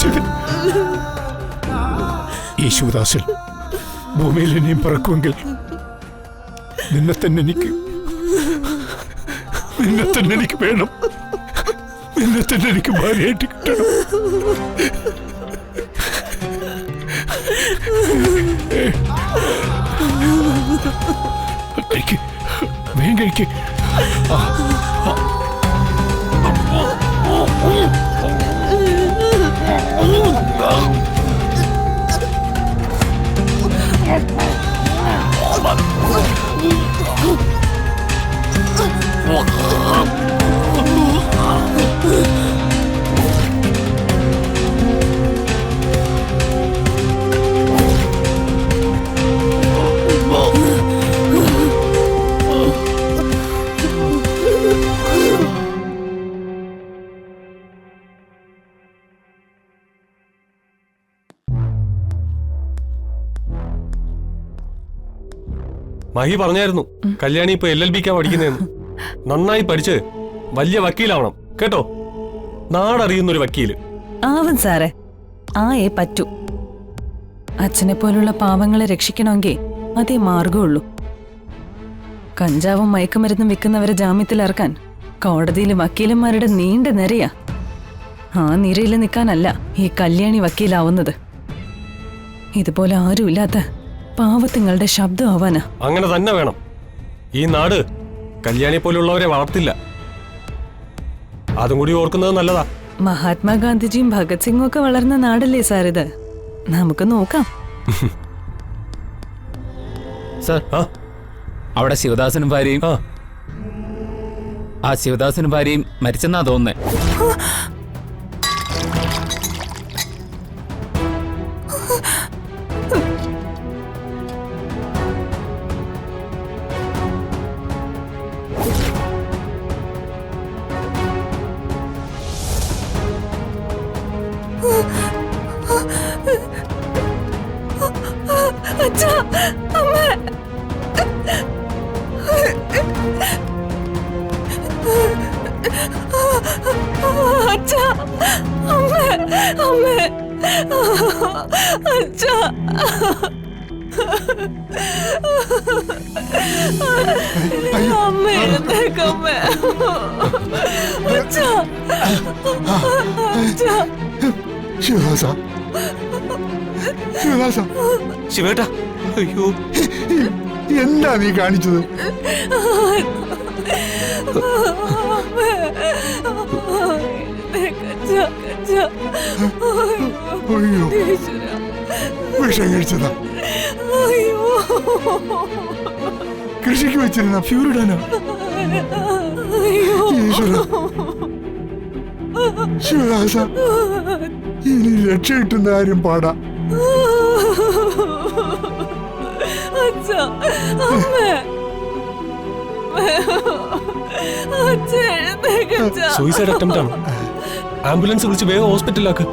ശിവൻ, ഈ ശിവദാസൻ ഭൂമിയിൽ ഇനിയും പറക്കുമെങ്കിൽ നിന്നെ തന്നെ എനിക്ക് വേണം. നിന്നെ തന്നെ എനിക്ക് ഭാര്യയായിട്ട് കിട്ടണം. വേഗം കഴിക്ക്. മഹി പറഞ്ഞായിരുന്നു കല്യാണി ഇപ്പൊ LLBക്കാ പഠിക്കുന്നതെന്ന്. നന്നായി പഠിച്ച് വലിയ വക്കീലാവണം കേട്ടോ. നാടറിയുന്നൊരു വക്കീല് ആവും സാറേ, ആയേ പറ്റൂ. അച്ഛനെ പോലുള്ള പാവങ്ങളെ രക്ഷിക്കണമെങ്കിൽ അതേ മാർഗമുള്ളൂ. കഞ്ചാവും മയക്കുമരുന്നും വിൽക്കുന്നവരെ ജാമ്യത്തിലിറക്കാൻ കോടതിയിൽ വക്കീലന്മാരുടെ നീണ്ട നിരയാ. ആ നിരയിൽ നിൽക്കാനല്ല ഈ കല്യാണി വക്കീലാവുന്നത്. ഇതുപോലെ ആരുമില്ലാത്ത പാവത്തുങ്ങളുടെ ശബ്ദം ആവാനാ. അങ്ങനെ തന്നെ വേണം. ഈ നാട് കല്യാണി പോലുള്ളവരെ വളർത്തില്ല. അതും കൂടി ഓർക്കുന്നത് നല്ലതാ. മഹാത്മാഗാന്ധിജിയും ഭഗത് സിംഗും ഒക്കെ വളർന്ന നാടല്ലേ സാർ ഇത്? നമുക്ക് നോക്കാം. സാർ, അവിടെ ശിവദാസനും ഭാര്യയും ആ ശിവദാസനും ഭാര്യയും മരിച്ചെന്നാ തോന്നുന്നേ. അച്ഛാ, അമ്മ, അച്ഛാ, അമ്മ, അമ്മ, അച്ഛാ, അമ്മ എഴുന്നേക്കമ്മ, അച്ഛാ, അച്ഛാ. ശിവദാസ, ശിവദാസ, ശിവേട്ടാ, അയ്യോ എന്താ നീ കാണിച്ചത്? അയ്യോ, വിഷം കഴിച്ചതാ. കൃഷിക്ക് വെച്ചിരുന്ന ഫ്യൂരിഡാനാ. ഈശ്വര, ശിവദാസ, ഇനി രക്ഷ കിട്ടുന്ന കാര്യം പാടാ. സൂയിസൈഡ് അറ്റംപ്റ്റ് ആണ്. ആംബുലൻസ് വിളിച്ച് വേഗം ഹോസ്പിറ്റലിലാക്ക്.